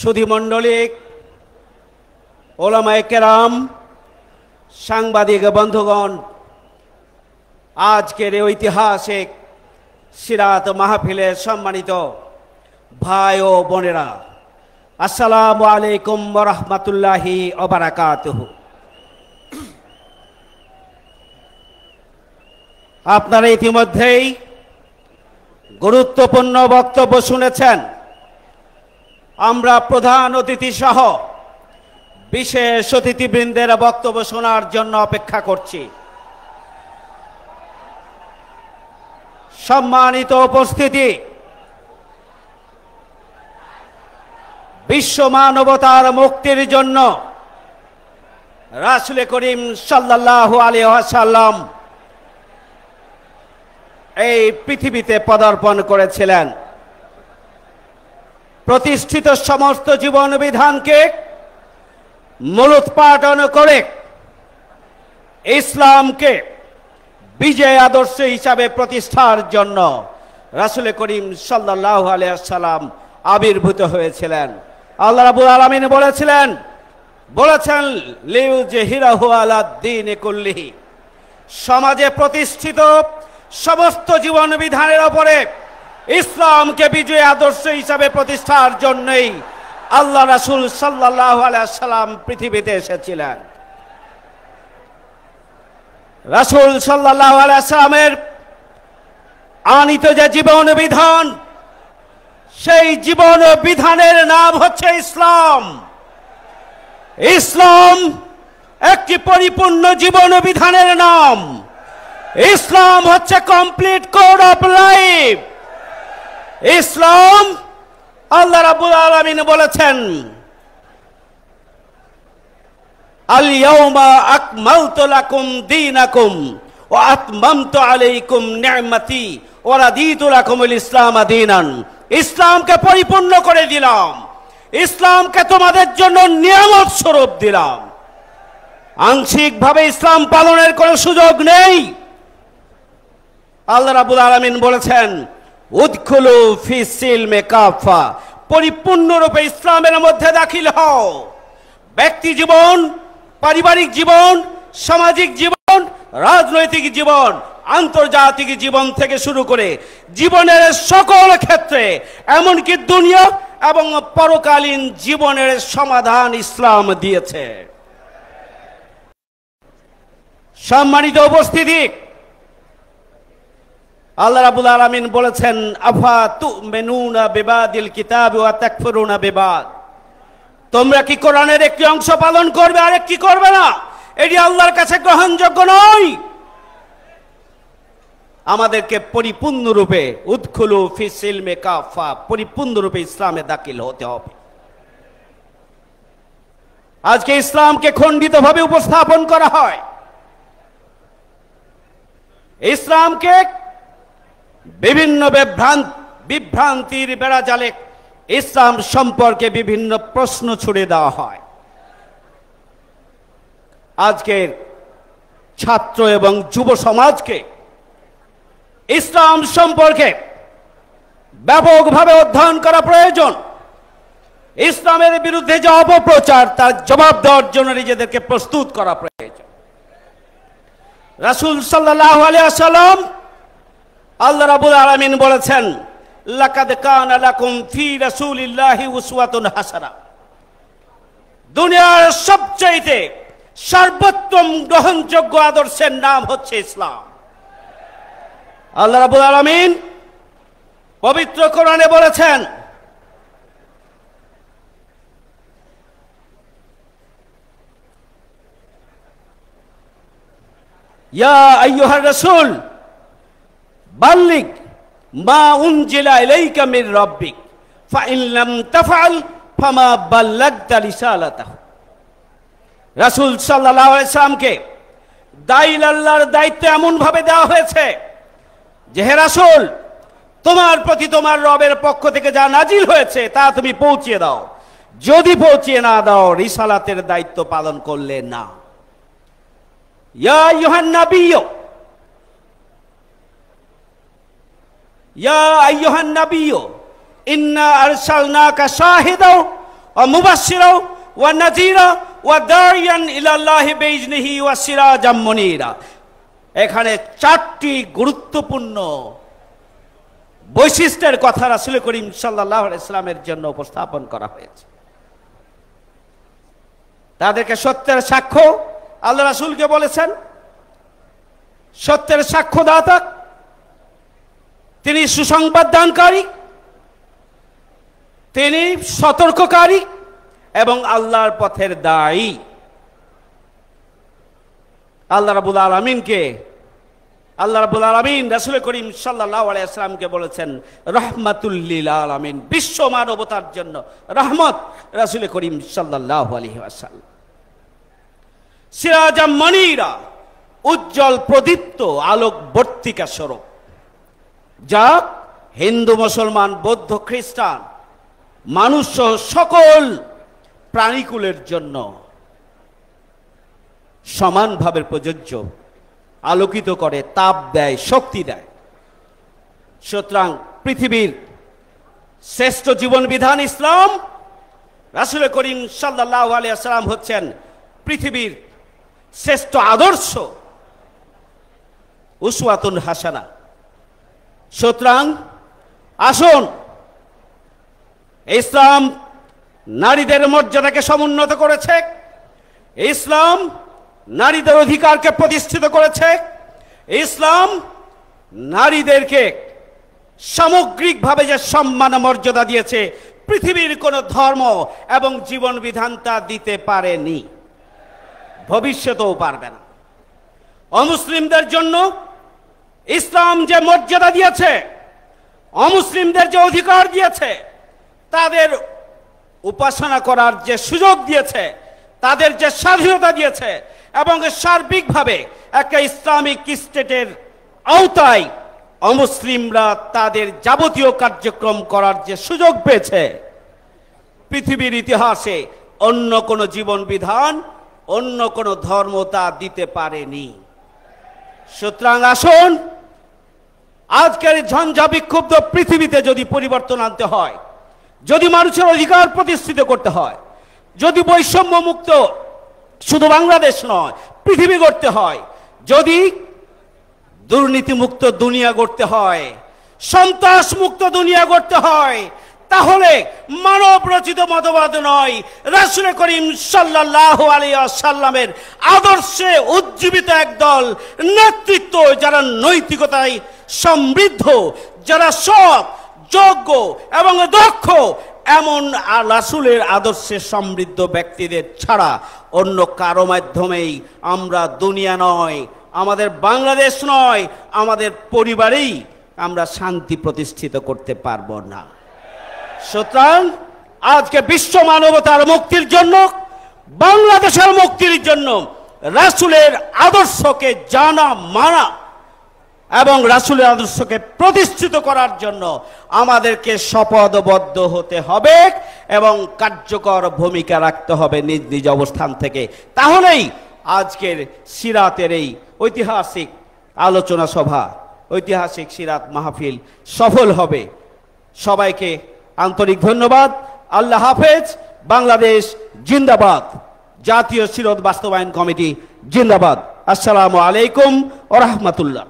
সুধীমণ্ডলী, ওলামায়ে কেরাম, সাংবাদিক বন্ধুগণ, আজকের এই ঐতিহাসিক সিরাত মাহফিলের সম্মানিত ভাই ও বোনেরা, আসসালামু আলাইকুম ওয়া রাহমাতুল্লাহি ওয়া বারাকাতুহু। আপনারা ইতিমধ্যেই গুরুত্বপূর্ণ বক্তব্য শুনেছেন। আমরা প্রধান অতিথি সহ বিশেষ অতিথিবৃন্দের বক্তব্য শোনার জন্য অপেক্ষা করছি। সম্মানিত উপস্থিতি, বিশ্ব মানবতার মুক্তির জন্য রাসূল করিম সাল্লাল্লাহু আলাইহি ওয়াসাল্লাম এই পৃথিবীতে পদার্পণ করেছিলেন। প্রতিষ্ঠিত সমস্ত জীবন বিধানকে মূলোৎপাটন করে ইসলামকে বিজয় আদর্শ হিসাবে প্রতিষ্ঠার জন্য রাসূল করিম সাল্লাল্লাহু আলাইহি ওয়াসাল্লাম আবির্ভূত হয়েছিলেন। আল্লাহ রাব্বুল আলামিন বলেছেন লিউজহিরাহু আলাদ-দীনি কুল্লিহি, সমাজে প্রতিষ্ঠিত সমস্ত জীবন বিধানের উপরে ইসলামকে বিজয় আদর্শ হিসাবে প্রতিষ্ঠার জন্যই আল্লাহ রাসূল সাল্লাল্লাহু আলাইহি ওয়াসাল্লাম পৃথিবীতে এসেছিলেন। রাসূল সাল্লাল্লাহু আলাইহি ওয়াসাল্লামের আনিত যে জীবন বিধান, সেই জীবন বিধানের নাম হচ্ছে ইসলাম। ইসলাম একটি পরিপূর্ণ জীবন বিধানের নাম। ইসলাম হচ্ছে কমপ্লিট কোড অফ লাইফ। ইসলাম, আল্লাহ রাব্বুল আলামিন বলেছেন, আল ইয়াউমা আকমালতু লাকুম দীনাকুম ওয়া আতমামতু আলাইকুম নি'মাতি ওয়া রাদিতু লাকুমুল ইসলাম দীনান। ইসলামকে পরিপূর্ণ করে দিলাম, ইসলামকে তোমাদের জন্য নিয়ামত স্বরূপ দিলাম। আংশিকভাবে ইসলাম পালনের কোনো সুযোগ নেই। আল্লাহ রাব্বুল আলামিন বলেছেন, উদখুলু ফিস সিলমি কাফা, পরিপূর্ণরূপে ইসলামের মধ্যে দাখিল হও। ব্যক্তি জীবন, পারিবারিক জীবন, সামাজিক জীবন, রাজনৈতিক জীবন, আন্তর্জাতিক জীবন থেকে শুরু করে জীবনের সকল ক্ষেত্রে, এমনকি দুনিয়া এবং পরকালীন জীবনের সমাধান ইসলাম দিয়েছে। সম্মানিত উপস্থিতি, আল্লাহ রাব্বুল আলামিন বলেছেন, আফা তুমিনুনা বিবাদিল কিতাব ওয়া তাকফুরুনা বিবাদ, তোমরা কি কোরআনের একটি অংশ পালন করবে আর একটি করবে না? এটি আল্লাহর কাছে গ্রহণযোগ্য নয়। আমাদেরকে পরিপূর্ণরূপে উদখুলু ফিস সিলমি কাফা, পরিপূর্ণরূপে ইসলামে দাখিল হতে হবে। আজকে ইসলামকে খণ্ডিতভাবে উপস্থাপন করা হয়। ইসলামকে বিভিন্ন বিভ্রান্তির বেড়াজালে ইসলাম সম্পর্কে বিভিন্ন প্রশ্ন ছুড়ে দেওয়া হয়। আজকের ছাত্র এবং যুব সমাজকে ইসলাম সম্পর্কে ব্যাপকভাবে অধ্যয়ন করা প্রয়োজন। ইসলামের বিরুদ্ধে যে অপপ্রচার, তার জবাব দেওয়ার জন্য নিজেদেরকে প্রস্তুত করা প্রয়োজন। রাসূল সাল্লাল্লাহু আলাইহি ওয়াসাল্লাম, আল্লাহ রাব্বুল আলামিন বলেছেন, লাকাদ কানা লাকুম ফি রাসূলিল্লাহি উসওয়াতুন হাসানাহ, দুনিয়ার সবচেয়ে সর্বোত্তম গ্রহণযোগ্য আদর্শের নাম হচ্ছে ইসলাম। আল্লাহ রাব্বুল আলামিন পবিত্র কোরআনে বলেছেন, ইয়া আইয়ুহার রাসূল বাল্লিগ মা উনজিলা ইলাইকা মির রাব্বিক ফাইন লাম তাফআল ফামা বাল্লাগতা রিসালাতাহু। রাসূল সাল্লাল্লাহু আলাইহি সাল্লামকে দায়ীল আল্লাহর দায়িত্ব এমন ভাবে দেওয়া হয়েছে যে, হে রাসূল, তোমার প্রতি তোমার রবের পক্ষ থেকে যা নাজিল হয়েছে তা তুমি পৌঁছিয়ে দাও। যদি পৌঁছিয়ে না দাও, রিসালাতের দায়িত্ব পালন করলে না। ইয়া আইয়ুহান নাবিয়্যু, ইয়া আইয়ুহান নাবিয়্যু ইন্না আরসালনাকা শাহিদাও ওয়া মুবাশশিরা ওয়া নাযীরা ওয়া দাইয়ান ইলাল্লাহি বিইজনিহি ওয়া সিরাজাম মুনীরা। এখানে চারটি গুরুত্বপূর্ণ বৈশিষ্ট্যের কথা রাসূল করিম সাল্লাল্লাহু আলাইহি সাল্লামের জন্য উপস্থাপন করা হয়েছে। তাদেরকে সত্যের সাক্ষ্য আল্লাহ রাসূলকে বলেছেন, সত্যের সাক্ষ্যদাতা, তিনি সুসংবাদ দানকারী, তিনি সতর্ককারী এবং আল্লাহর পথের দায়ী। আল্লাহ রাব্বুল আলামিন রাসূল করিম সাল্লাল্লাহু আলাইহি ওয়াসাল্লামকে বলেছেন রাহমাতুল লিল আলামিন, বিশ্ব মানবতার জন্য রহমত রাসূল করিম সাল্লাল্লাহু আলাইহি ওয়াসাল্লাম। সিরাজাম মুনীরা, উজ্জ্বল প্রদীপ্ত আলোকবর্তিকা স্বরূপ, যা হিন্দু, মুসলমান, বৌদ্ধ, খ্রিস্টান, মানুষ সহ সকল প্রাণীকুলের জন্য সমানভাবে প্রযোজ্য, আলোকিত করে, তাপ দেয়, শক্তি দেয়। সুতরাং পৃথিবীর শ্রেষ্ঠ জীবন বিধান ইসলাম, রাসূল করিম সাল্লাল্লাহু আলাইহি ওয়াসাল্লাম হচ্ছেন পৃথিবীর শ্রেষ্ঠ আদর্শ, উসওয়াতুন হাসানা। সুতরাং আসুন, ইসলাম নারীদের মর্যাদাকে সমুন্নত করেছে, ইসলাম নারীদের অধিকারকে প্রতিষ্ঠিত করেছে, ইসলাম নারীদেরকে সামগ্রিকভাবে যে সম্মান মর্যাদা দিয়েছে, পৃথিবীর কোন ধর্ম এবং জীবন বিধান তা দিতে পারেনি, ভবিষ্যতেও পারবে না। অমুসলিমদের জন্য ইসলাম যে মর্যাদা দিয়েছে, অমুসলিমদের যে অধিকার দিয়েছে, তাদের উপাসনা করার যে সুযোগ দিয়েছে, তাদের যে স্বাধীনতা দিয়েছে, এবং সার্বিকভাবে একটা ইসলামিক স্টেটের আওতায় অমুসলিমরা তাদের যাবতীয় কার্যক্রম করার যে সুযোগ পেয়েছে, পৃথিবীর ইতিহাসে অন্য কোনো জীবন বিধান, অন্য কোনো ধর্ম তা দিতে পারেনি। সুতরাং আসুন, আজকের ঝঞ্ঝা বিক্ষুব্ধ পৃথিবীতে যদি পরিবর্তন আনতে হয়, যদি মানুষের অধিকার প্রতিষ্ঠিত করতে হয়, যদি বৈষম্য মুক্ত শুধু বাংলাদেশ নয় পৃথিবী গড়তে হয়, যদি দুর্নীতি মুক্ত দুনিয়া গড়তে হয়, সন্ত্রাস মুক্ত দুনিয়া গড়তে হয়, তাহলে মানব রচিত মতবাদ নয়, রাসূল করিম সাল্লাল্লাহু আলাইহি ওয়াসাল্লামের আদর্শে উজ্জীবিত একদল নেতৃত্ব, যারা নৈতিকতায় সমৃদ্ধ, যারা সৎ, যোগ্য এবং দক্ষ, এমন রাসূলের আদর্শে সমৃদ্ধ ব্যক্তিদের ছাড়া অন্য কারো মাধ্যমেই আমরা দুনিয়া নয়, আমাদের বাংলাদেশ নয়, আমাদের পরিবারেই আমরা শান্তি প্রতিষ্ঠিত করতে পারবো না। সুতরাং আজকে বিশ্ব মানবতার মুক্তির জন্য, বাংলাদেশের মুক্তির জন্য রাসূলের আদর্শকে জানা, মানা এবং রাসূলের আদর্শকে প্রতিষ্ঠিত করার জন্য আমাদেরকে শপথবদ্ধ হতে হবে এবং কার্যকর ভূমিকা রাখতে হবে নিজ নিজ অবস্থান থেকে। তাহলেই আজকের সিরাতের এই ঐতিহাসিক আলোচনা সভা, ঐতিহাসিক সিরাত মাহফিল সফল হবে। সবাইকে আন্তরিক ধন্যবাদ। আল্লাহ হাফেজ। বাংলাদেশ জিন্দাবাদ। জাতীয় সিরাত বাস্তবায়ন কমিটি জিন্দাবাদ। আসসালামু আলাইকুম ওয়া রাহমাতুল্লাহ।